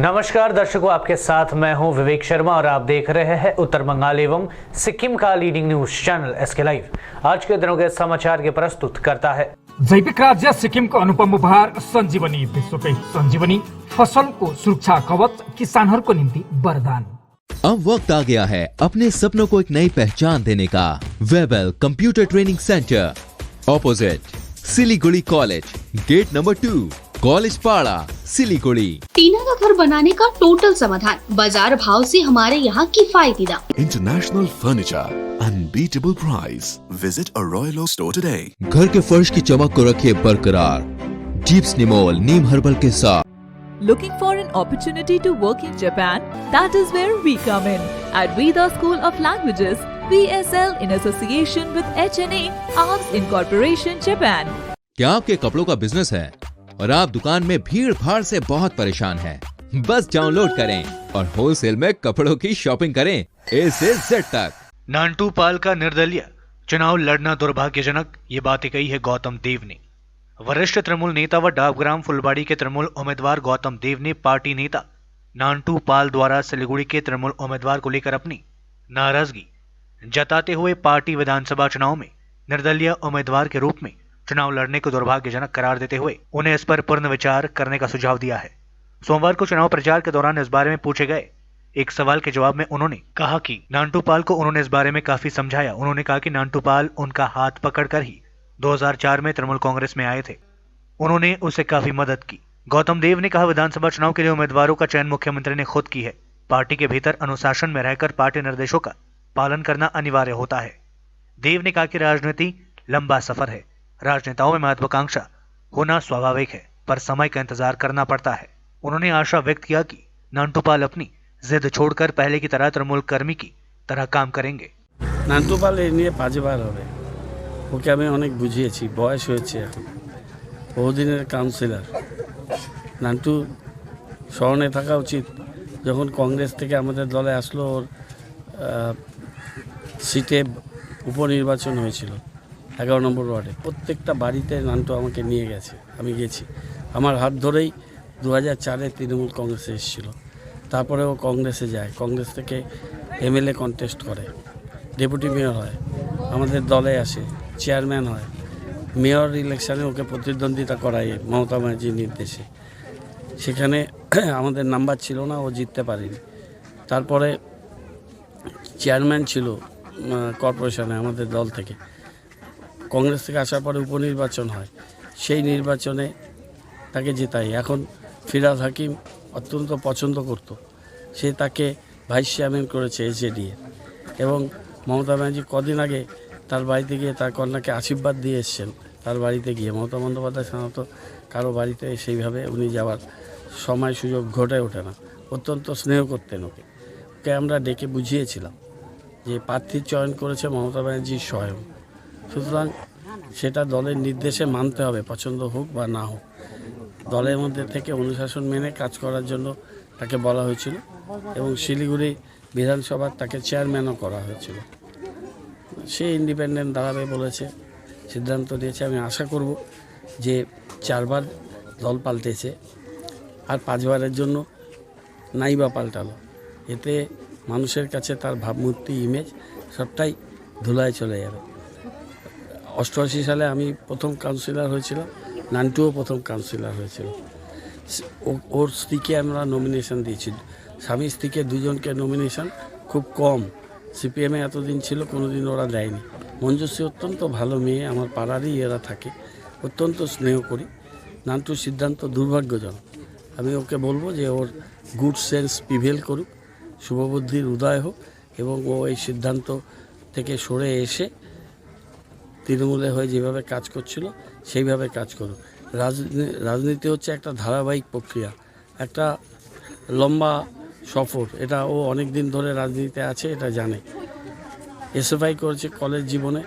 नमस्कार दर्शकों, आपके साथ मैं हूं विवेक शर्मा और आप देख रहे हैं उत्तर बंगाल एवं सिक्किम का leading news channel SK live. आज के दिनों के समाचार के प्रस्तुत करता है जैविक राज्य सिक्किम को अनुपम उपहार संजीवनी। विश्वकै संजीवनी फसल को सुरक्षा कवच, किसानों को निम्ति वरदान। अब वक्त आ गया है अपने सपनों को एक नई पहचान देने का। Webel computer training centre, opposite Siliguri college, gate number 2, college Para, Siliguri. टीना का घर बनाने का टोटल समाधान, बाजार भाव से हमारे यहाँ किफायती दाम। International furniture, unbeatable price. Visit a Royal Oak store today. घर के फर्श की चमक को रखिए बरकरार जीप्स निमोल नीम हर्बल के साथ। Looking for an opportunity to work in Japan? That is where we come in. At Vida School of Languages, VSL in association with HNA, Arms Incorporation, Japan. क्या आपके कपड़ों का बिजनेस है और आप दुकान में भीड़ भाड़ से बहुत परेशान हैं? बस डाउनलोड करें और होलसेल में कपड़ों की शॉपिंग करें A से Z तक। नांटू पाल का निर्दलीय चुनाव लड़ना दुर्भाग्यजनक, ये बातें कही है गौतम देव ने। वरिष्ठ तृणमूल नेता व डाकग्राम फुलबाड़ी के तृणमूल उम्मीदवार गौतम देव ने पार्टी नेता नांटू पाल द्वारा सिलीगुड़ी के तृणमूल उम्मीदवार को लेकर अपनी नाराजगी जताते हुए पार्टी विधानसभा चुनाव में निर्दलीय उम्मीदवार के रूप में चुनाव लड़ने को दुर्भाग्यजनक करार देते हुए उन्हें इस पर पुनर्विचार करने का सुझाव दिया है। सोमवार को चुनाव प्रचार के दौरान इस बारे में पूछे गए एक सवाल के जवाब में उन्होंने कहा कि नांटू पाल को उन्होंने इस बारे में काफी समझाया। उन्होंने कहा कि नांटू पाल उनका हाथ पकड़कर ही 2004 में तृणमूल कांग्रेस में आए थे, उन्होंने उसे काफी मदद की। गौतम देव ने कहा, विधानसभा चुनाव के लिए उम्मीदवारों का चयन मुख्यमंत्री ने खुद की है। पार्टी के भीतर अनुशासन में रहकर पार्टी निर्देशों का पालन करना अनिवार्य होता है। देव ने कहा कि राजनीति लंबा सफर है, राजनेताओं में महत्वाकांक्षा होना स्वाभाविक है, पर समय का इंतजार करना पड़ता है। उन्होंने आशा व्यक्त किया कि नांटू पाल अपनी जिद छोड़कर पहले की तरह तृणमूल कर्मी की तरह काम करेंगे। नांटू पाल ए निये 5 বার হবে, ওকে আমি অনেক বুঝিয়েছি, বয়স হয়েছে এখন, বহুদিনের কাউন্সিলর। নান্টু স্মরণে থাকা উচিত, যখন কংগ্রেস থেকে আমাদের দলে আসলো ওর সিটে উপনির্বাচন হয়েছিল 11 নম্বর ওয়ার্ডে। প্রত্যেকটা বাড়িতে নান্টু আমাকে নিয়ে গেছে, আমি গেছি। আমার হাত ধরেই 2004-এ তৃণমূল কংগ্রেসে এসেছিল। তারপরে ও কংগ্রেসে যায়, কংগ্রেস থেকে MLA কন্টেস্ট করে, ডেপুটি মেয়র হয়, আমাদের দলে আসে, চেয়ারম্যান হয়। মেয়র ইলেকশানে ওকে প্রতিদ্বন্দ্বিতা করায় মমতা ব্যানার্জির নির্দেশে। সেখানে আমাদের নাম্বার ছিল না, ও জিততে পারেনি। তারপরে চেয়ারম্যান ছিল কর্পোরেশনে আমাদের দল থেকে। কংগ্রেস থেকে আসার পরে উপনির্বাচন হয়, সেই নির্বাচনে তাকে জেতায়। এখন ফিরাদ হাকিম অত্যন্ত পছন্দ করত, সে তাকে ভাইস চেয়ারম্যান করেছে SJD এবং মমতা ব্যানার্জি কদিন আগে তার বাড়িতে গিয়ে তার কন্যাকে আশীর্বাদ দিয়ে এসছেন। তার বাড়িতে গিয়ে মমতা বন্দ্যোপাধ্যায় সাধারণত কারো বাড়িতে সেইভাবে উনি যাওয়ার সময় সুযোগ ঘটে ওঠে না, অত্যন্ত স্নেহ করতেন ওকে। ওকে আমরা ডেকে বুঝিয়েছিলাম যে প্রার্থীর চয়ন করেছে মমতা ব্যানার্জি স্বয়ং, সুতরাং সেটা দলের নির্দেশে মানতে হবে, পছন্দ হোক বা না হোক। দলের মধ্যে থেকে অনুশাসন মেনে কাজ করার জন্য তাকে বলা হয়েছিল এবং শিলিগুড়ি বিধানসভার তাকে চেয়ারম্যানও করা হয়েছিল। সে ইন্ডিপেন্ডেন্ট দাঁড়াবে বলেছে, সিদ্ধান্ত দিয়েছে। আমি আশা করব যে 4 বার দল পাল্টেছে, আর 5 বারের জন্য নাই বা পাল্টালো, এতে মানুষের কাছে তার ভাবমূর্তি, ইমেজ সবটাই ধুলায় চলে যাবে। 88 সালে আমি প্রথম কাউন্সিলর হয়েছিলাম, নান্টুও প্রথম কাউন্সিলর হয়েছিল। ওর স্ত্রীকে আমরা নমিনেশন দিয়েছি, স্বামী স্ত্রীকে দুজনকে নমিনেশন খুব কম। CPM-এ এতদিন ছিল, কোনোদিন ওরা দেয়নি। মঞ্জুশ্রী অত্যন্ত ভালো মেয়ে, আমার পাড়ারই এরা থাকে, অত্যন্ত স্নেহ করি। নান্টুর সিদ্ধান্ত দুর্ভাগ্যজনক। আমি ওকে বলবো যে ওর গুড সেন্স প্রিভেল করুক, শুভবুদ্ধির উদয় হোক এবং ও এই সিদ্ধান্ত থেকে সরে এসে তৃণমূলে হয়ে যেভাবে কাজ করছিল সেইভাবে কাজ করুক। রাজনীতি হচ্ছে একটা ধারাবাহিক প্রক্রিয়া, একটা লম্বা সফর। এটা ও অনেক দিন ধরে রাজনীতিতে আছে, এটা জানে। SFI করেছে কলেজ জীবনে।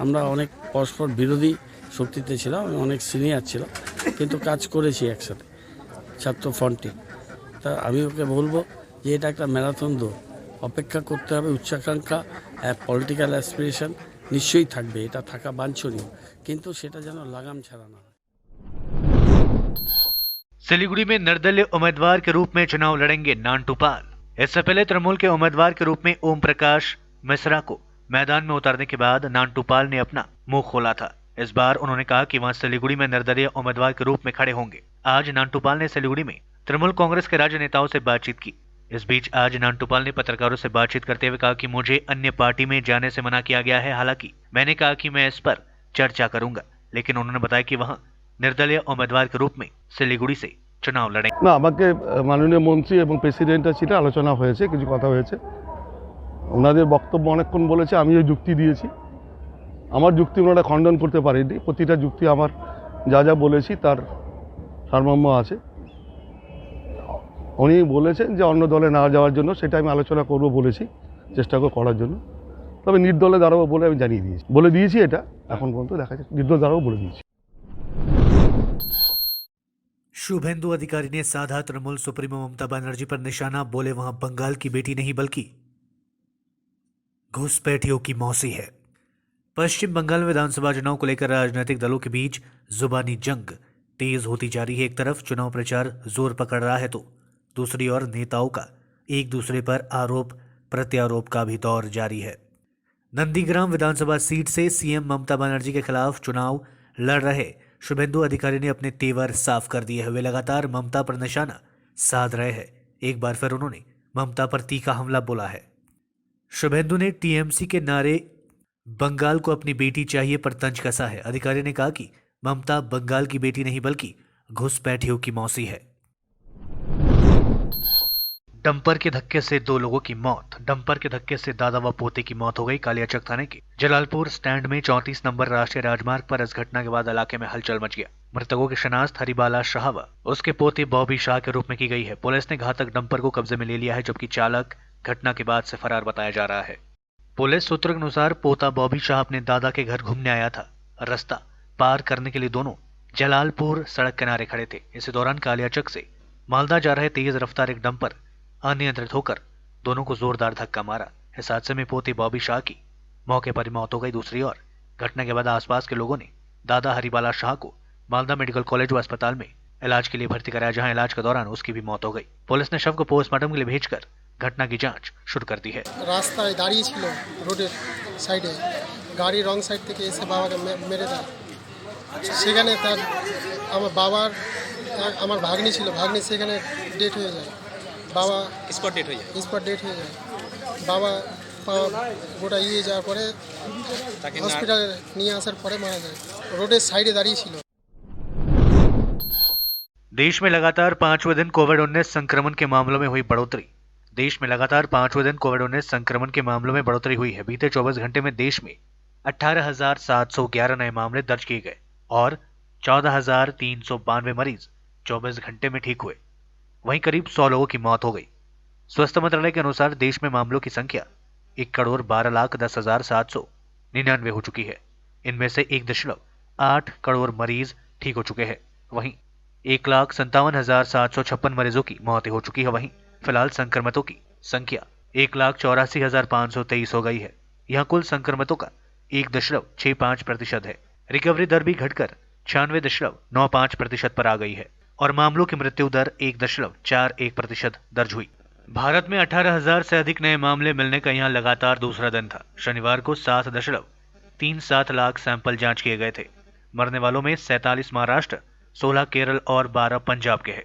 আমরা অনেক পরস্পর বিরোধী শক্তিতে ছিলাম, আমি অনেক সিনিয়র ছিলাম, কিন্তু কাজ করেছি একসাথে ছাত্র ফ্রন্টে। তা আমি ওকে বলবো যে এটা একটা ম্যারাথন দৌড়, অপেক্ষা করতে হবে। উচ্চাকাঙ্ক্ষা, পলিটিক্যাল অ্যাসপিরেশন নিশ্চয়ই থাকবে, এটা থাকা বাঞ্ছনীয়, কিন্তু সেটা যেন লাগাম ছাড়া না হয়। सिलीगुड़ी में निर्दलीय उम्मीदवार के रूप में चुनाव लड़ेंगे नांटू पाल। इससे पहले तृणमूल के उम्मीदवार के रूप में ओम प्रकाश मिश्रा को मैदान में उतारने के बाद नांटू पाल ने अपना मुंह खोला था। इस बार उन्होंने कहा कि वहां सिलीगुड़ी में निर्दलीय उम्मीदवार के रूप में खड़े होंगे। आज नांटू पाल ने सिलीगुड़ी में तृणमूल कांग्रेस के राज्य नेताओं से बातचीत की। इस बीच आज नांटू पाल ने पत्रकारों से बातचीत करते हुए कहा कि मुझे अन्य पार्टी में जाने से मना किया गया है। हालांकि मैंने कहा कि मैं इस पर चर्चा करूंगा, लेकिन उन्होंने बताया कि वहां निर्दलीय उम्मीदवार के रूप में सिलीगुड़ी से चुनाव लड़े। না, আমাকে মাননীয় মন্ত্রী এবং প্রেসিডেন্টের সাথে আলোচনা হয়েছে, কিছু কথা হয়েছে। ওনাদের বক্তব্য অনেকক্ষণ বলেছে, আমিও যুক্তি দিয়েছি। আমার যুক্তি ওনারা খণ্ডন করতে পারেনি। প্রতিটা যুক্তি আমার যা যা বলেছি তার সারমর্ম আছে। উনি বলেছেন যে অন্য দলে না যাওয়ার জন্য, সেটা আমি আলোচনা করব বলেছি, চেষ্টা করার জন্য। তবে নির্দলে দাঁড়াবো বলে আমি জানিয়ে দিয়েছি, বলে দিয়েছি। এটা এখন পর্যন্ত দেখা যাচ্ছে, নির্দল দাঁড়াবো বলে দিয়েছি। शुभेंदु अधिकारी ने साधा तृणमूल सुप्रीमो ममता बनर्जी पर निशाना, बोले वहां बंगाल की बेटी नहीं बल्कि घुसपैठियों की मौसी है। पश्चिम बंगाल में विधानसभा चुनाव को लेकर राजनीतिक दलों के बीच जुबानी जंग तेज होती जा रही है। एक तरफ चुनाव प्रचार जोर पकड़ रहा है तो दूसरी ओर नेताओं का एक दूसरे पर आरोप प्रत्यारोप का भी दौर जारी है। नंदीग्राम विधानसभा सीट से सीएम ममता बनर्जी के खिलाफ चुनाव लड़ रहे शुभेंदु अधिकारी ने अपने तेवर साफ कर दिए हैं। वे लगातार ममता पर निशाना साध रहे हैं। एक बार फिर उन्होंने ममता पर तीखा हमला बोला है। शुभेंदु ने टीएमसी के नारे बंगाल को अपनी बेटी चाहिए पर तंज कसा है। अधिकारी ने कहा कि ममता बंगाल की बेटी नहीं बल्कि घुसपैठियों की मौसी है। डंपर के धक्के से 2 लोगों की मौत। डंपर के धक्के से दादा व पोते की मौत हो गई। कालियाचक थाने के जलालपुर स्टैंड में 34 नंबर राष्ट्रीय राजमार्ग पर इस घटना के बाद इलाके में हलचल मच गया। मृतकों की शिनाख्त हरिबाला शाह व उसके पोते बॉबी शाह के रूप में की गई है। पुलिस ने घातक डंपर को कब्जे में ले लिया है, जबकि चालक घटना के बाद से फरार बताया जा रहा है। पुलिस सूत्रों के अनुसार पोता बॉबी शाह अपने दादा के घर घूमने आया था। रास्ता पार करने के लिए दोनों जलालपुर सड़क किनारे खड़े थे। इसी दौरान कालियाचक से मालदा जा रहे तेज रफ्तार एक डंपर अनियंत्रित होकर दोनों को जोरदार धक्का मारा। इस हादसे में पोते बॉबी शाह की मौके पर मौत हो गई। दूसरी ओर घटना के बाद आसपास के लोगों ने दादा हरिबाला शाह को मालदा मेडिकल कॉलेज व अस्पताल में इलाज के लिए भर्ती कराया, जहां इलाज के दौरान उसकी भी मौत हो गई। पुलिस ने शव को पोस्टमार्टम के लिए भेजकर घटना की जांच शुरू कर दी है। রাস্তায় দাঁড়িয়ে ছিল রোডের সাইডে, গাড়ি রং সাইড থেকে এসে বাবাকে মেরে দেয়। সেখানে তার আমার ভাগ্নি ছিল, ভাগ্নি সেখানে ডেথ হয়ে যায়। বাবা স্পট ডেথ হয়ে যায়। বাবা গোটা যাওয়ার পরে হসপিটালে নিয়ে আসার পরে মারা যায়। রোডের সাইডে দাঁড়িয়ে ছিল। देश में लगातार 5वें दिन कोविड-19 संक्रमण के मामलों में हुई बढ़ोतरी। देश में लगातार 5वें दिन कोविड-19 संक्रमण के मामलों में बढ़ोतरी हुई है। बीते 24 घंटे में देश में 18,711 नए मामले दर्ज किए गए और 14,392 मरीज 24 घंटे में ठीक हुए। वहीं करीब 100 लोगों की मौत हो गई। स्वास्थ्य मंत्रालय के अनुसार देश में मामलों की संख्या 1,12,10,799 हो चुकी है। इनमें से 1.8 करोड़ मरीज ठीक हो चुके हैं। वहीं 1,57,756 मरीजों की मौतें हो चुकी है। वहीं फिलहाल संक्रमितों की संख्या 1,84,523 हो गई है। यहाँ कुल संक्रमितों का 1.65% है। रिकवरी दर भी घटकर 96.95% पर आ गई है और मामलों की मृत्यु दर 1.41% दर्ज हुई। भारत में 18,000 से अधिक नए मामले मिलने का यहाँ लगातार दूसरा दिन था। शनिवार को 7.37 लाख सैंपल जांच किए गए थे। मरने वालों में 47 महाराष्ट्र, 16 केरल और 12 पंजाब के हैं।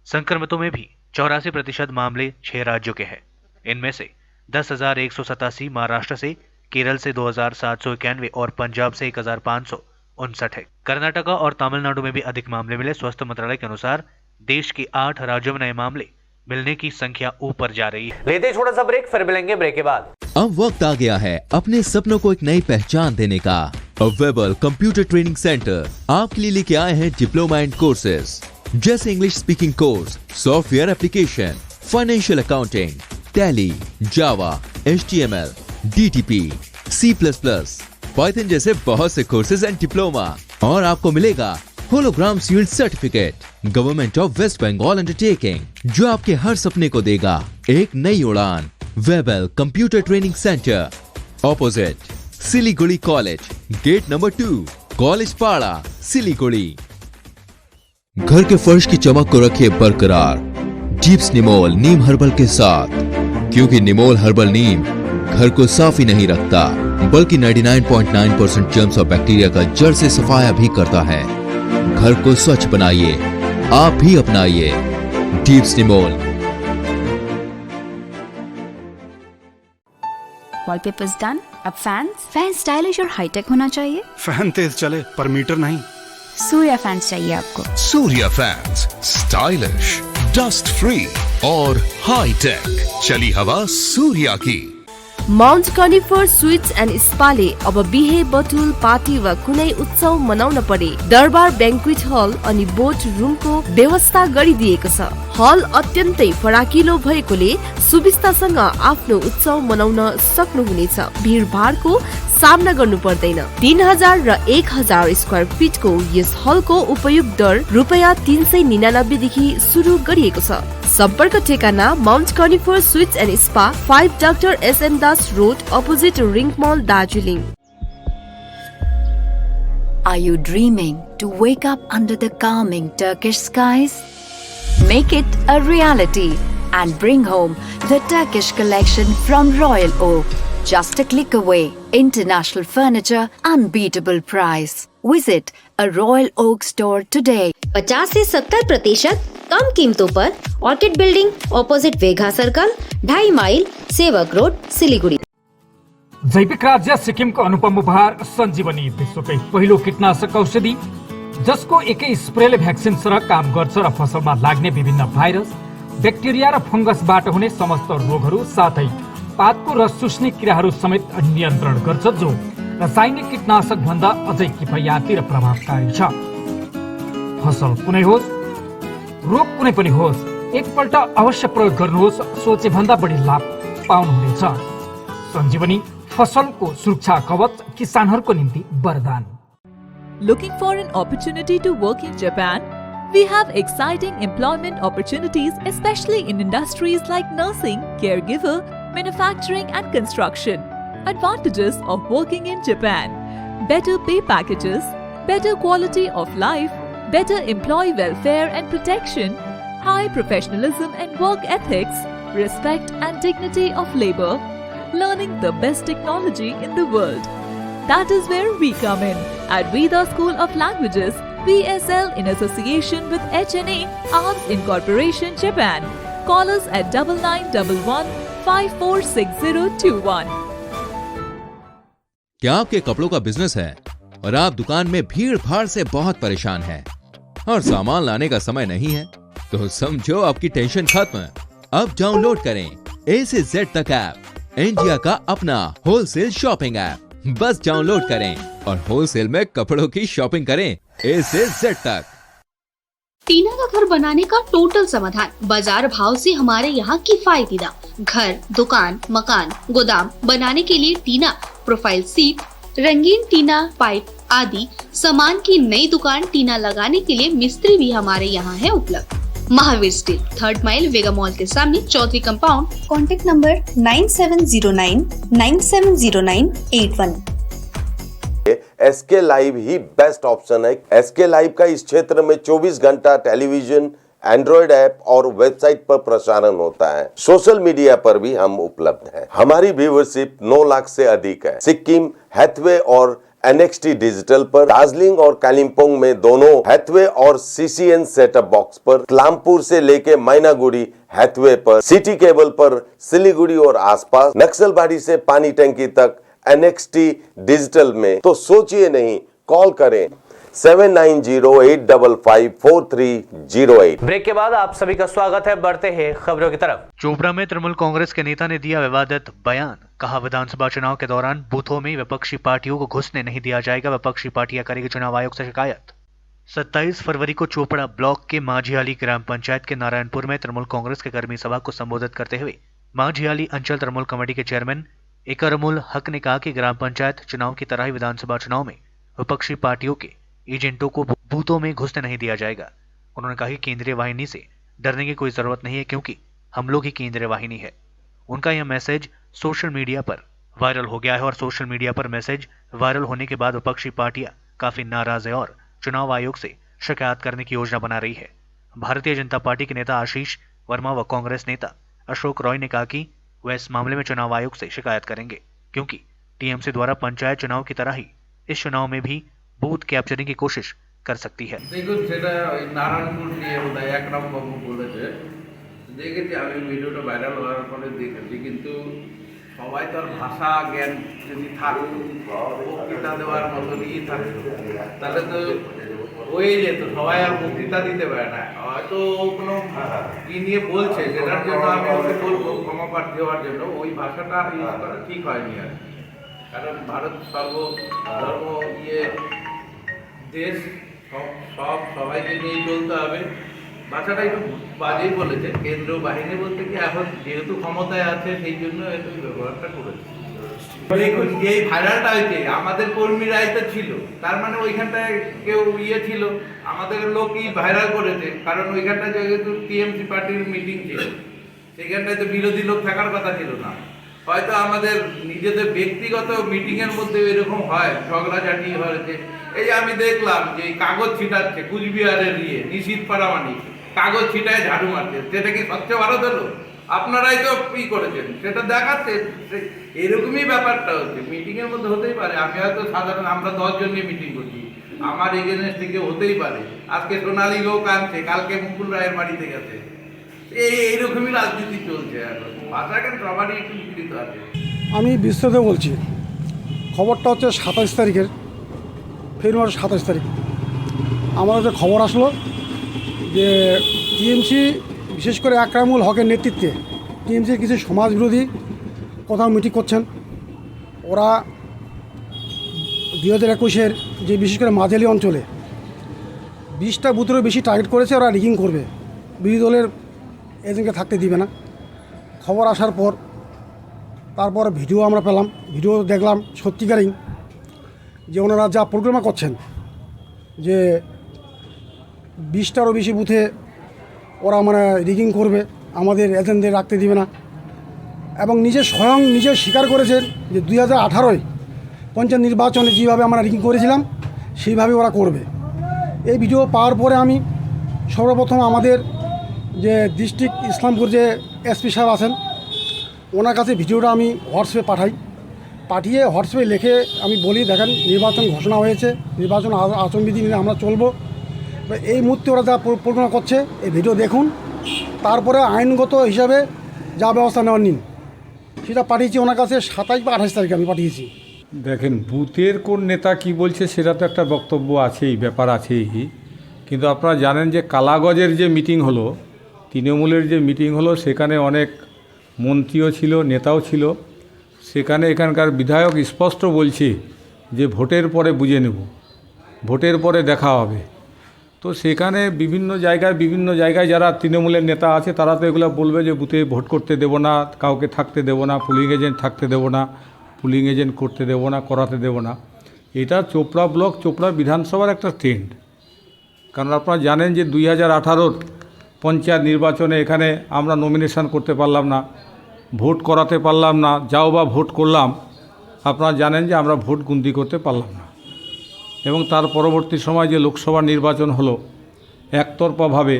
संक्रमितों में भी 84% मामले 6 राज्यों के हैं। इनमें से 10,187 महाराष्ट्र से, केरल से 2,791 और पंजाब से 1,559 है। कर्नाटका और तमिलनाडु में भी अधिक मामले मिले। स्वास्थ्य मंत्रालय के अनुसार देश के 8 राज्यों में नए मामले मिलने की संख्या ऊपर जा रही है। लेते छोटा सा ब्रेक, फिर मिलेंगे ब्रेक के बाद। अब वक्त आ गया है अपने सपनों को एक नई पहचान देने का। वेबल कंप्यूटर ट्रेनिंग सेंटर आपके लिए लेके आए हैं डिप्लोमा एंड कोर्सेज जैसे English speaking course, software application, financial accounting, Tally, Java, HTML, DTP, C++, Python जैसे बहुत से कोर्सेज एंड डिप्लोमा। और आपको मिलेगा hologram sealed certificate government of West Bengal undertaking, जो आपके हर सपने को देगा एक नई उड़ान। Webel computer training centre, opposite Siliguri college, gate number 2, college Para, Siliguri. घर के फर्श की चमक को रखिए बरकरार जीप्स निमोल नीम हर्बल के साथ, क्योंकि निमोल हर्बल नीम घर को साफ ही नहीं रखता बल्कि 99.9% जर्म्स और बैक्टीरिया का जड़ से सफाया भी करता है। घर को स्वच्छ बनाइए, आप भी अपनाइए जीप्स निमोल। Wallpapers done. अब फैन स्टाइलिश और हाईटेक होना चाहिए। फैन तेज चले पर मीटर नहीं। सूर्या फैंस चाहिए आपको। Surya fans stylish, dust free और हाई टेक। चली हवा सूर्या की। माउन्ट कर्निफर स्वीट्स एन्ड स्पाले अब बिहे बटुल पार्टी वा कुनै उत्सव मनाउन परे दरबार ब्याङ्क्वेट हल अनि बोट रुमको व्यवस्था गरिदिएको छ। हल अत्यन्तै फराकिलो भएकोले सुविस्तासँग आफ्नो उत्सव मनाउन सक्नुहुनेछ। भीडभाडको सामना गर्नु पर्दैन। 3000 र 1000 स्क्वायर फिटको यस हलको उपयोग दर रुपैयाँ 399 देखि सुरु गरिएको छ। सम्पर्क ठेगाना mount conifer suites and spa 5 doctor SM Das road opposite ring mall Darjeeling. Are you dreaming to wake up under the calming Turkish skies? Make it a reality and bring home the Turkish collection from Royal Oak. Just a click away. International furniture, unbeatable price. Visit a Royal Oak store today. 50 से 70% कम कीमतों पर orchid building opposite Vega circle 2.5 mile Sevoke road Siliguri. जैविक राज्य सिक्किमको अनुपम उपहार सञ्जीवनी, विश्वकै पहिलो कीटनाशक औषधि जसको एकै स्प्रेले भ्याक्सिन सरह काम गर्छ र फसलमा लाग्ने विभिन्न भाइरस, ब्याक्टेरिया र फंगसबाट हुने समस्त रोगहरू साथै पातको रस चुस्ने किराहरू समेत नियन्त्रण गर्छ, जो रासायनिक कीटनाशक भन्दा अझै किफायती र प्रभावकारी छ। फसल कुनै होस्, रोग कुनै पनि होस्, एकपल्ट अवश्य प्रयोग गर्नुहोस्, सोचे भन्दा बढी लाभ पाउनुहुनेछ। सञ्जीवनी फसलको सुरक्षा कवच, किसानहरूको निम्ति वरदान। Looking for an opportunity to work in Japan? We have exciting employment opportunities, especially in industries like nursing, caregiver, manufacturing and construction. Advantages of working in Japan: better pay packages, better quality of life, better employee welfare and protection, high professionalism and work ethics, respect and dignity of labor, learning the best technology in the world. That is where we come in at Veda School of Languages, VSL, in association with HNA, ARMS Incorporation, Japan. Call us at 9911 546021. क्या आपके कपड़ों का business है और आप दुकान में भीड़ भाड़ से बहुत परेशान हैं और सामान लाने का समय नहीं है? तो समझो आपकी टेंशन खत्म। अब डाउनलोड करें A से Z तक ऐप, इंडिया का अपना होलसेल शॉपिंग ऐप। बस डाउनलोड करें और होलसेल में कपड़ों की शॉपिंग करें A से Z तक। टीना का घर बनाने का टोटल समाधान, बाजार भाव से हमारे यहाँ किफायती दाम। घर, दुकान, मकान, गोदाम बनाने के लिए टीना, प्रोफाइल सीट, रंगीन टीना, पाइप आदि सामान की नई दुकान टीना लगाने के लिए मिस्त्री भी हमारे यहाँ है उपलब्ध। Mahavir steel, 3rd mile Vega mall के सामने, Chaudhary compound. Contact number 9709 970981। SK live ही बेस्ट ऑप्शन है। एसके लाइव का इस क्षेत्र में 24 घंटा टेलीविजन, एंड्रॉइड ऐप और वेबसाइट पर प्रसारण होता है। सोशल मीडिया पर भी हम उपलब्ध हैं। हमारी व्यूवरशिप 9 लाख से अधिक है। सिक्किम, हैथवे और NXT डिजिटल पर, दार्जिलिंग और कालिम्पोंग में दोनों हैथवे और CCN सेटअप बॉक्स पर, क्लामपुर से लेके मैनागुड़ी हैथवे पर, सिटी केबल पर सिलीगुड़ी और आसपास, नक्सलबाड़ी से पानी टंकी तक NXT डिजिटल में। तो सोचिए नहीं, कॉल करें 7908554308। ब्रेक के बाद आप सभी का स्वागत है। बढ़ते हैं खबरों की तरफ। चोपड़ा में तृणमूल कांग्रेस के नेता ने दिया विवादित बयान। कहा, विधानसभा चुनाव के दौरान बूथों में विपक्षी पार्टियों को घुसने नहीं दिया जाएगा, विपक्षी पार्टियां करेगी चुनाव आयोग से शिकायत। 27 फरवरी को चोपड़ा ब्लॉक के माझियाली ग्राम पंचायत के नारायणपुर में तृणमूल कांग्रेस के कर्मी सभा को संबोधित करते हुए माझियाली अंचल तृणमूल कमेटी के चेयरमैन इकरमुल हक ने कहा कि ग्राम पंचायत चुनाव की तरह ही विधानसभा चुनाव में विपक्षी पार्टियों के एजेंटों को बूथों में घुसने नहीं दिया जाएगा। उन्होंने कहा कि केंद्रीय वाहिनी से डरने की कोई जरूरत नहीं है, क्योंकि हम लोग ही केंद्रीय वाहिनी है। उनका यह मैसेज सोशल मीडिया पर वायरल हो गया है और सोशल मीडिया पर मैसेज वायरल होने के बाद विपक्षी पार्टियां काफी नाराज है और चुनाव आयोग से शिकायत करने की योजना बना रही है। भारतीय जनता पार्टी के नेता आशीष वर्मा व कांग्रेस नेता अशोक रॉय ने कहा कि वह इस मामले में चुनाव आयोग से शिकायत करेंगे, क्योंकि टीएमसी द्वारा पंचायत चुनाव की तरह ही इस चुनाव में भी बूथ कैप्चरिंग की कोशिश कर सकती है। দেখুন সেটা ওই নারায়ণপুর নিয়ে বোধহয় একরাম বাবু বলেছে, দেখেছি আমি ভিডিওটা ভাইরাল হওয়ার পরে দেখেছি, কিন্তু সবাই তো আর ভাষা জ্ঞান যদি থাকতো বক্তৃতা দেওয়ার মতো নিয়ে থাকতো তাহলে তো হয়ে যেত, সবাই আর বক্তৃতা দিতে পারে না। হয়তো কোনো কি নিয়ে বলছে যেটার জন্য আমি ওকে বলবো ক্ষমা প্রার্থী হওয়ার জন্য, ওই ভাষাটা ইউজ করা ঠিক হয়নি আর, কারণ ভারত সর্বধর্ম ইয়ে দেশ, সবাইকে নিয়ে চলতে হবে। ভাষাটা একটু বাজেই বলেছে, কেন্দ্রীয় বাহিনী বলতে কি এখন যেহেতু ক্ষমতায় আছে সেই জন্য একটু ব্যবহারটা করেছে। দেখুন এই ভাইরালটা হয়েছে আমাদের কর্মীরাই তো ছিল, তার মানে ওইখানটায় কেউ ছিল, আমাদের লোকই ভাইরাল করেছে, কারণ ওইখানটায় যেহেতু টিএমসি পার্টির মিটিং ছিল সেখানটায় তো বিরোধী লোক থাকার কথা ছিল না। হয়তো আমাদের নিজেদের ব্যক্তিগত মিটিংয়ের মধ্যে এরকম হয়, ঝগড়াঝাটি হয়েছে। এই যে আমি দেখলাম যে কাগজ ছিটাচ্ছে কুচবিহারের নিশীথ পাড়ামানি কাগজ ছিটায় ঝাড়ু মারছে, সেটা কি স্বচ্ছ ভারত হলো? আপনারাই তো কি করেছেন সেটা দেখাচ্ছে। এরকমই ব্যাপারটা হচ্ছে, মিটিংয়ের মধ্যে হতেই পারে। আমি হয়তো সাধারণ আমরা 10 জন নিয়ে মিটিং করছি, আমার এগেনস্ট থেকে হতেই পারে। আজকে সোনালী লোক আনছে, কালকে মুকুল রায়ের বাড়িতে গেছে, এইরকমই রাজনীতি চলছে। এখন ভাষা কেন সবারই একটু বিকৃত আছে। আমি বিশ্বদেব বলছি, খবরটা হচ্ছে 27 তারিখের, ফেব্রুয়ারি 27 তারিখ আমাদের যে খবর আসলো যে টিএমসি বিশেষ করে আকরামুল হকের নেতৃত্বে টিএমসির কিছু সমাজবিরোধী কথা মিটিং করছেন। ওরা 2021-এর যে বিশেষ করে মাঝালি অঞ্চলে 20টা বুথেরও বেশি টার্গেট করেছে, ওরা রিগিং করবে, বিরোধী দলের এজেন্টকে থাকতে দিবে না। খবর আসার পর তারপর ভিডিও আমরা পেলাম, ভিডিও দেখলাম সত্যিকারই যে ওনারা যা প্রোগ্রাম করছেন যে 20টারও বেশি বুথে ওরা মানে রিগিং করবে, আমাদের এজেন্টদের রাখতে দিবে না। এবং নিজে স্বীকার করেছেন যে 2018-য় পঞ্চায়েত নির্বাচনে যেভাবে আমরা রিগিং করেছিলাম সেইভাবে ওরা করবে। এই ভিডিও পাওয়ার পরে আমি সর্বপ্রথম আমাদের যে ডিস্ট্রিক্ট ইসলামপুর যে এসপি সাহেব আছেন ওনার কাছে ভিডিওটা আমি হোয়াটসঅ্যাপে পাঠিয়ে হোয়াটসঅ্যাপে লিখে আমি বলি, দেখেন নির্বাচন ঘোষণা হয়েছে, নির্বাচন আচরণবিধি মেনে আমরা চলবো, এই মুহূর্তে ওরা যা পরিকল্পনা করছে এই ভিডিও দেখুন, তারপরে আইনগত হিসাবে যা ব্যবস্থা নেওয়ার নিন। সেটা পাঠিয়েছি ওনার কাছে 27 বা 28 তারিখে আমি পাঠিয়েছি। দেখেন বুথের কোন নেতা কি বলছে সেটা তো একটা বক্তব্য আছেই, ব্যাপার আছেই, কিন্তু আপনারা জানেন যে কালাগজের যে মিটিং হলো, তৃণমূলের যে মিটিং হলো, সেখানে অনেক মন্ত্রীও ছিল, নেতাও ছিল। সেখানে এখানকার বিধায়ক স্পষ্ট বলছে যে ভোটের পরে বুঝে নেব, ভোটের পরে দেখা হবে। তো সেখানে বিভিন্ন জায়গায় যারা তৃণমূলের নেতা আছে তারা তো এগুলো বলবে যে বুথে ভোট করতে দেবো না, কাউকে থাকতে দেবো না, পুলিং এজেন্ট থাকতে দেবো না, পুলিং এজেন্ট করতে দেবো না, করাতে দেবো না। এটা চোপড়া ব্লক, চোপড়া বিধানসভার একটা ট্রেন্ড। কারণ আপনারা জানেন যে 2018-র পঞ্চায়েত নির্বাচনে এখানে আমরা নমিনেশন করতে পারলাম না, ভোট করাতে পারলাম না, যাও বা ভোট করলাম, আপনারা জানেন যে আমরা ভোট গুনতি করতে পারলাম না। এবং তার পরবর্তী সময় যে লোকসভা নির্বাচন হলো একতরফাভাবে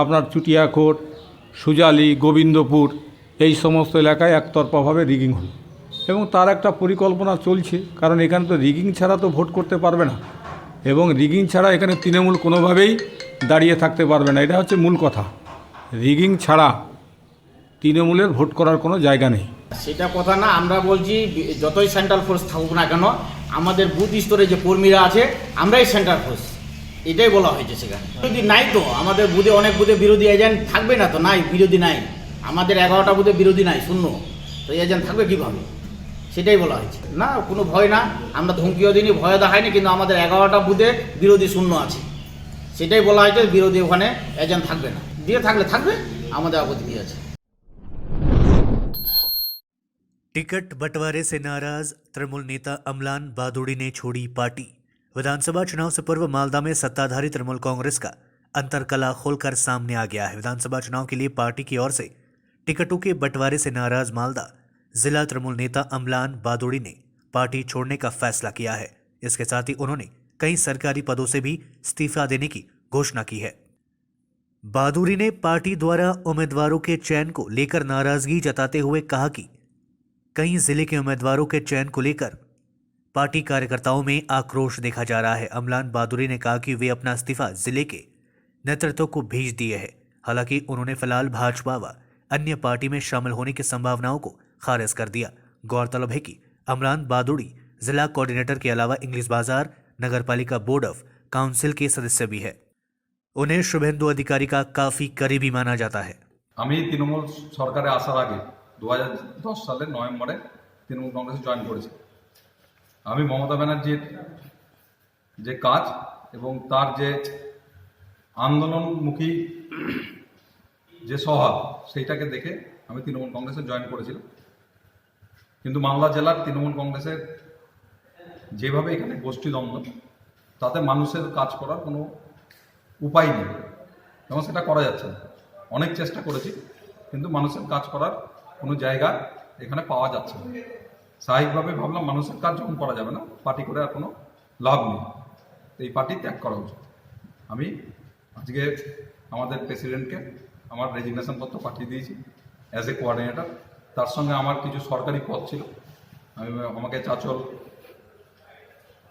আপনার চুটিয়াখোট, সুজালি, গোবিন্দপুর এই সমস্ত এলাকায় একতরফাভাবে রিগিং হলো এবং তার একটা পরিকল্পনা চলছে। কারণ এখানে তো রিগিং ছাড়া তো ভোট করতে পারবে না এবং রিগিং ছাড়া এখানে তৃণমূল কোনোভাবেই দাঁড়িয়ে থাকতে পারবে না। এটা হচ্ছে মূল কথা, রিগিং ছাড়া তৃণমূলের ভোট করার কোনো জায়গা নেই। সেটা কথা না, আমরা বলছি যতই সেন্ট্রাল ফোর্স থাকুক না কেন আমাদের বুথ স্তরে যে কর্মীরা আছে আমরাই সেন্ট্রাল ফোর্স, এটাই বলা হয়েছে। সেখানে যদি নাই তো আমাদের বুথে অনেক বুথে বিরোধী এজেন্ট থাকবে না, তো নাই, বিরোধী নাই, আমাদের 11টা বুথে বিরোধী নাই, শূন্য, তো এজেন্ট থাকবে কীভাবে, সেটাই বলা হয়েছে। না কোনো ভয় না, আমরা ধমকিও দিইনি, ভয় দেখাইনি, কিন্তু আমাদের 11টা বুথে বিরোধী শূন্য আছে, সেটাই বলা হয়েছে। বিরোধী ওখানে এজেন্ট থাকবে না, দিয়ে থাকলে থাকবে, আমাদের আপত্তি আছে। टिकट बंटवारे से नाराज तृणमूल नेता अमलान बादुड़ी ने छोड़ी पार्टी। विधानसभा चुनाव से पूर्व मालदा में सत्ताधारी तृणमूल कांग्रेस का अंतरकला खोलकर सामने आ गया है। विधानसभा चुनाव के लिए पार्टी की ओर से टिकटों के बंटवारे से नाराज मालदा जिला तृणमूल नेता अमलान बादुड़ी ने पार्टी छोड़ने का फैसला किया है। इसके साथ ही उन्होंने कई सरकारी पदों से भी इस्तीफा देने की घोषणा की है। बादुरी ने पार्टी द्वारा उम्मीदवारों के चयन को लेकर नाराजगी जताते हुए कहा कि कई जिले के उम्मीदवारों के चयन को लेकर पार्टी कार्यकर्ताओं में आक्रोश देखा जा रहा है। अमलान बादुरी ने कहा कि वे अपना इस्तीफा जिले के नेतृत्व को भेज दिए हैं। हालांकि उन्होंने फिलहाल भाजपा व अन्य पार्टी में शामिल होने की संभावनाओं को खारिज कर दिया। गौरतलब है कि अमलान बादुड़ी जिला कोऑर्डिनेटर के अलावा इंग्लिश बाजार नगरपालिका बोर्ड ऑफ काउंसिल के सदस्य भी है। उन्हें शुभेंदु अधिकारी का काफी करीबी माना जाता है। আমি তৃণমূল সরকারে আসার আগে 2010 সালের নভেম্বরে তৃণমূল কংগ্রেসে জয়েন করেছি। আমি মমতা ব্যানার্জির যে কাজ এবং তার যে আন্দোলনমুখী যে স্বভাব সেইটাকে দেখে আমি তৃণমূল কংগ্রেসে জয়েন করেছিলাম। কিন্তু মালদা জেলার তৃণমূল কংগ্রেসের যেভাবে এখানে গোষ্ঠীদ্বন্দ্ব, তাতে মানুষের কাজ করার কোনো উপায় নেই এবং সেটা করা যাচ্ছে না। অনেক চেষ্টা করেছি কিন্তু মানুষের কাজ করার কোনো জায়গা এখানে পাওয়া যাচ্ছে না। স্বাভাবিকভাবে ভাবলাম মানুষের কাজ যখন করা যাবে না, পার্টি করে আর কোনো লাভ নেই, এই পার্টি ত্যাগ করা উচিত। আমি আজকে আমাদের প্রেসিডেন্টকে আমার রেজিগনেশন পত্র পাঠিয়ে দিয়েছি অ্যাজ এ কোঅর্ডিনেটর। তার সঙ্গে আমার কিছু সরকারি পদ ছিল, আমাকে চাঁচল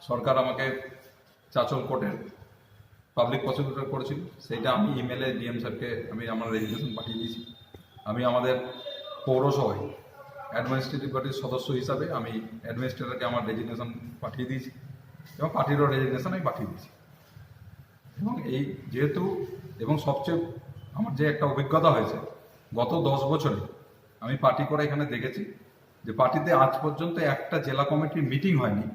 সরকার আমাকে চাঁচল কোর্টের পাবলিক প্রসিকিউটর করেছিল, সেইটা আমি ইমেলে ডিএম স্যারকে আমি আমার রেজিগনেশন পাঠিয়ে দিয়েছি। আমি আমাদের পৌরসভায় অ্যাডমিনিস্ট্রেটিভ বডির সদস্য হিসাবে আমি অ্যাডমিনিস্ট্রেটরকে আমার রেজিগনেশন পাঠিয়ে দিয়েছি এবং পার্টিরও রেজিগনেশন আমি পাঠিয়ে দিয়েছি। এবং এই যেহেতু এবং সবচেয়ে আমার যে একটা অভিজ্ঞতা হয়েছে গত 10 বছরে আমি পার্টি করে এখানে দেখেছি যে পার্টিতে আজ পর্যন্ত একটা জেলা কমিটির মিটিং হয়নি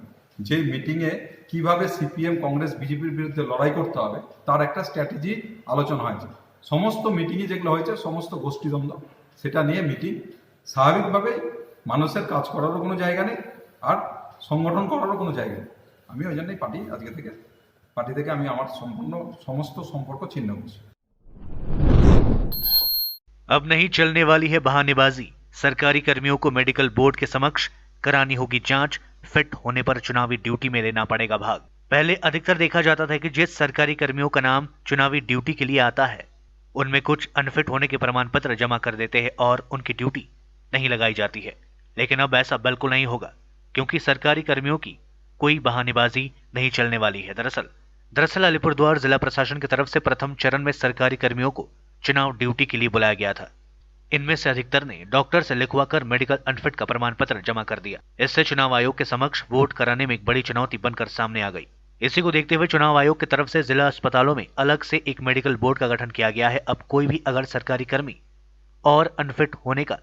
যে মিটিংয়ে কিভাবে সিপিএম কংগ্রেস বিজেপির বিরুদ্ধে লড়াই করতে হবে তার একটা স্ট্র্যাটেজি আলোচনা হয়েছে। সমস্ত মিটিংয়ে যেগুলো হয়েছে সমস্ত গোষ্ঠীদ্বন্দ্ব সেটা নিয়ে মিটিং। স্বাভাবিকভাবেই মানুষের কাজ করারও কোনো জায়গা নেই আর সংগঠন করারও কোনো জায়গা নেই। আমি ওই জন্যই পার্টি থেকে আমি আমার সমস্ত সম্পর্ক ছিন্ন করছি। अब नहीं चलने वाली है बहानेबाजी। सरकारी कर्मियों को मेडिकल बोर्ड के समक्ष करानी होगी जांच। फिट होने पर चुनावी ड्यूटी में लेना पड़ेगा भाग। पहले अधिकतर देखा जाता था कि जिस सरकारी कर्मियों का नाम चुनावी ड्यूटी के लिए आता है उनमें कुछ अनफिट होने के प्रमाण पत्र जमा कर देते हैं और उनकी ड्यूटी नहीं लगाई जाती है। लेकिन अब ऐसा बिल्कुल नहीं होगा क्योंकि सरकारी कर्मियों की कोई बहानेबाजी नहीं चलने वाली है। दरअसल अलीपुरद्वार जिला प्रशासन की तरफ से प्रथम चरण में सरकारी कर्मियों को चुनाव ड्यूटी के लिए बुलाया गया था। इनमें से अधिकतर ने डॉक्टर से लिखवाकर मेडिकल अनफिट का प्रमाण पत्र जमा कर दिया। इससे चुनाव आयोग के समक्ष वोट कराने में एक बड़ी चुनौती बनकर सामने आ गई। इसी को देखते हुए चुनाव आयोग की तरफ से जिला अस्पतालों में अलग से एक मेडिकल बोर्ड का गठन किया गया है। अब कोई भी अगर सरकारी कर्मी और अनफिट होने का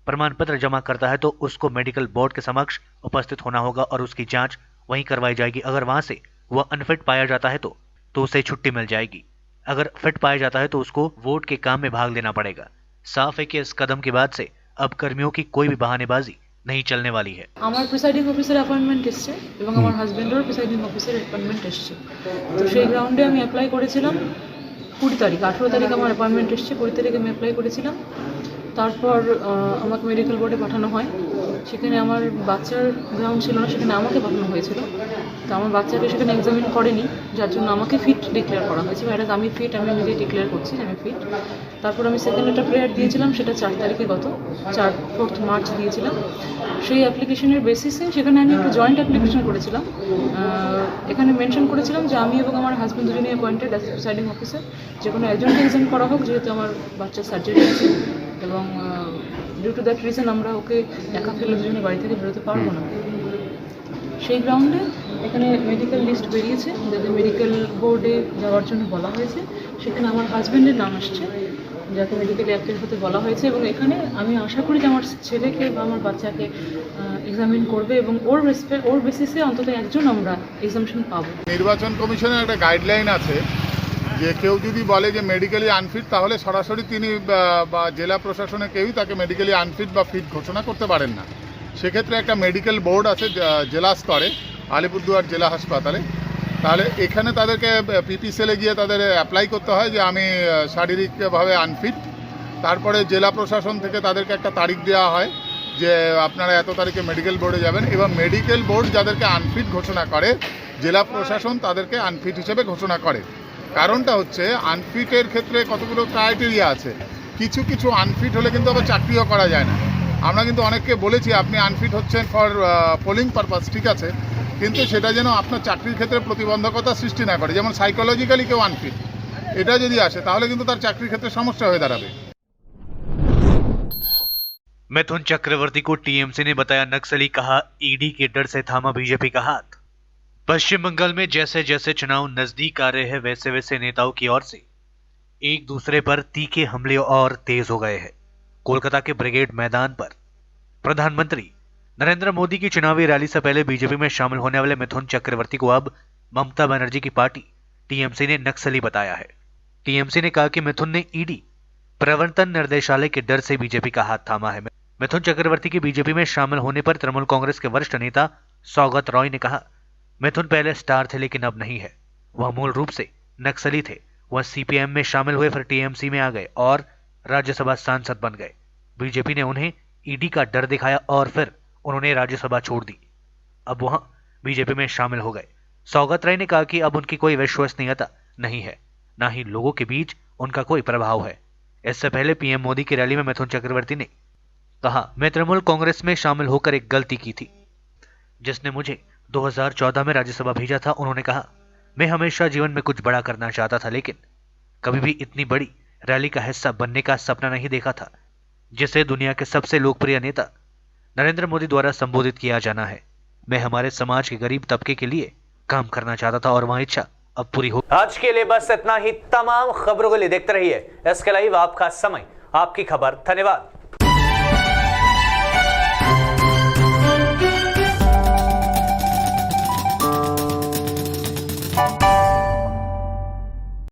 प्रमाण पत्र जमा करता है तो उसको मेडिकल बोर्ड के समक्ष उपस्थित होना होगा और उसकी जांच वहीं करवाई जाएगी। अगर वहां से वह अनफिट पाया जाता है तो उसे छुट्टी मिल जाएगी। अगर फिट पाया जाता है तो उसको वोट के काम में भाग लेना पड़ेगा। साफ है कि इस कदम के बाद से अब कर्मियों की कोई भी बहानेबाजी नहीं चलने वाली है। আমার প্রিসাইডিং অফিসার অ্যাপয়েন্টমেন্ট এসেছে এবং আমার হাজবেন্ডের প্রিসাইডিং অফিসার অ্যাপয়েন্টমেন্ট এসেছে। তো সেই গ্রাউন্ডে আমি অ্যাপ্লাই করেছিলাম 20 তারিখ, 18 তারিখ আমার অ্যাপয়েন্টমেন্ট এসেছে, 20 তারিখ আমি অ্যাপ্লাই করেছিলাম। তারপর আমাকে মেডিকেল বোর্ডে পাঠানো হয়। সেখানে আমার বাচ্চার গ্রাউন্ড ছিল না, সেখানে আমাকে পাঠানো হয়েছিল। তো আমার বাচ্চাকে সেখানে এক্সামিন করেনি, যার জন্য আমাকে ফিট ডিক্লেয়ার করা হয়েছে। অ্যাজ আমি ফিট, আমি নিজে ডিক্লেয়ার করছি যে আমি ফিট। তারপর আমি সেকেন্ড একটা প্রেয়ার দিয়েছিলাম, সেটা 4 তারিখে গত 4 মার্চ দিয়েছিলাম। সেই অ্যাপ্লিকেশনের বেসিসে সেখানে আমি একটা জয়েন্ট অ্যাপ্লিকেশন করেছিলাম। এখানে মেনশন করেছিলাম যে আমি এবং আমার হাজব্যান্ড দুজনেই অ্যাপয়েন্টেড অ্যাজ প্রিসাইডিং অফিসার, যে কোনো একজনকে এক্সাম করা হোক, যেহেতু আমার বাচ্চার সার্জারি আছে এবং ডিউ টু দ্যাট রিজন আমরা ওকে একা ফেলে দুজনে বাড়ি থেকে বেরোতে পারবো না। সেই গ্রাউন্ডে এখানে মেডিকেল লিস্ট বেরিয়েছে, যাদের মেডিকেল বোর্ডে যাওয়ার জন্য বলা হয়েছে সেখানে আমার হাজব্যান্ডের নাম আসছে, যাকে মেডিকেলে অ্যাক্টিভ হতে বলা হয়েছে। এবং এখানে আমি আশা করি যে আমার ছেলেকে বা আমার বাচ্চাকে এক্সামিন করবে এবং ওর বেসিসে অন্তত একজন আমরা এক্সামিশন পাবো। নির্বাচন কমিশনের একটা গাইডলাইন আছে যে কেউ যদি বলে যে মেডিকেলি আনফিট, তাহলে সরাসরি তিনি বা জেলা প্রশাসনের কেউই তাকে মেডিকেলি আনফিট বা ফিট ঘোষণা করতে পারেন না। সেক্ষেত্রে একটা মেডিকেল বোর্ড আছে জেলা স্তরে আলিপুরদুয়ার জেলা হাসপাতালে, তাহলে এখানে তাদেরকে পিপি সেলে গিয়ে তাদের অ্যাপ্লাই করতে হয় যে আমি শারীরিকভাবে আনফিট। তারপরে জেলা প্রশাসন থেকে তাদেরকে একটা তারিখ দেওয়া হয় যে আপনারা এত তারিখে মেডিকেল বোর্ডে যাবেন, এবং মেডিকেল বোর্ড যাদেরকে আনফিট ঘোষণা করে জেলা প্রশাসন তাদেরকে আনফিট হিসেবে ঘোষণা করে। কারণটা হচ্ছে আনফিটের ক্ষেত্রে কতগুলো ক্রাইটেরিয়া আছে, কিছু কিছু আনফিট হলে কিন্তু আবার চাকরিও করা যায় না। আমরা কিন্তু অনেককে বলেছি আপনি আনফিট হচ্ছেন ফর পোলিং পারপাস, ঠিক আছে, কিন্তু সেটা যেন আপনার চাকরির ক্ষেত্রে প্রতিবন্ধকতা সৃষ্টি না করে। যেমন সাইকোলজিক্যালি কেউ আনফিট, এটা যদি আসে তাহলে কিন্তু তার চাকরির ক্ষেত্রে সমস্যা হয়ে দাঁড়াবে। मिथुन चक्रवर्ती को टीएमसी ने बताया नक्सली, कहा ईडी के डर से थामा बीजेपी का हाथ। पश्चिम बंगाल में जैसे जैसे चुनाव नजदीक आ रहे हैं वैसे वैसे नेताओं की ओर से एक दूसरे पर तीखे हमले और तेज हो गए हैं। कोलकाता के ब्रिगेड मैदान पर प्रधानमंत्री नरेंद्र मोदी की चुनावी रैली से पहले बीजेपी में शामिल होने वाले मिथुन चक्रवर्ती को अब ममता बनर्जी की पार्टी टीएमसी ने नक्सली बताया है। टीएमसी ने कहा कि मिथुन ने ईडी प्रवर्तन निर्देशालय के डर से बीजेपी का हाथ थामा है। मिथुन चक्रवर्ती की बीजेपी में शामिल होने पर तृणमूल कांग्रेस के वरिष्ठ नेता सौगत रॉय ने कहा, मिथुन पहले स्टार थे लेकिन अब नहीं है। वह मूल रूप से नक्सली थे। वह सीपीएम में शामिल हुए, फिर टीएमसी में आ गए और राज्यसभा सांसद बन गए। बीजेपी ने उन्हें ईडी का डर दिखाया और फिर उन्होंने राज्यसभा छोड़ दी। अब वह बीजेपी में शामिल हो गए। सौगत राय ने कहा कि अब उनकी कोई विश्वसनीयता नहीं है, न ही लोगों के बीच उनका कोई प्रभाव है। इससे पहले पीएम मोदी की रैली में मिथुन चक्रवर्ती ने कहा, मैं तृणमूल कांग्रेस में शामिल होकर एक गलती की थी जिसने मुझे 2014 में राज्यसभा भेजा था। उन्होंने कहा, मैं हमेशा जीवन में कुछ बड़ा करना चाहता था लेकिन कभी भी इतनी बड़ी रैली का हिस्सा बनने का सपना नहीं देखा था जिसे दुनिया के सबसे लोकप्रिय नेता नरेंद्र मोदी द्वारा संबोधित किया जाना है। मैं हमारे समाज के गरीब तबके के लिए काम करना चाहता था और वह इच्छा अब पूरी हो। आज के लिए बस इतना ही। तमाम खबरों के लिए देखते रहिए SK लाइव, आपका समय आपकी खबर। धन्यवाद।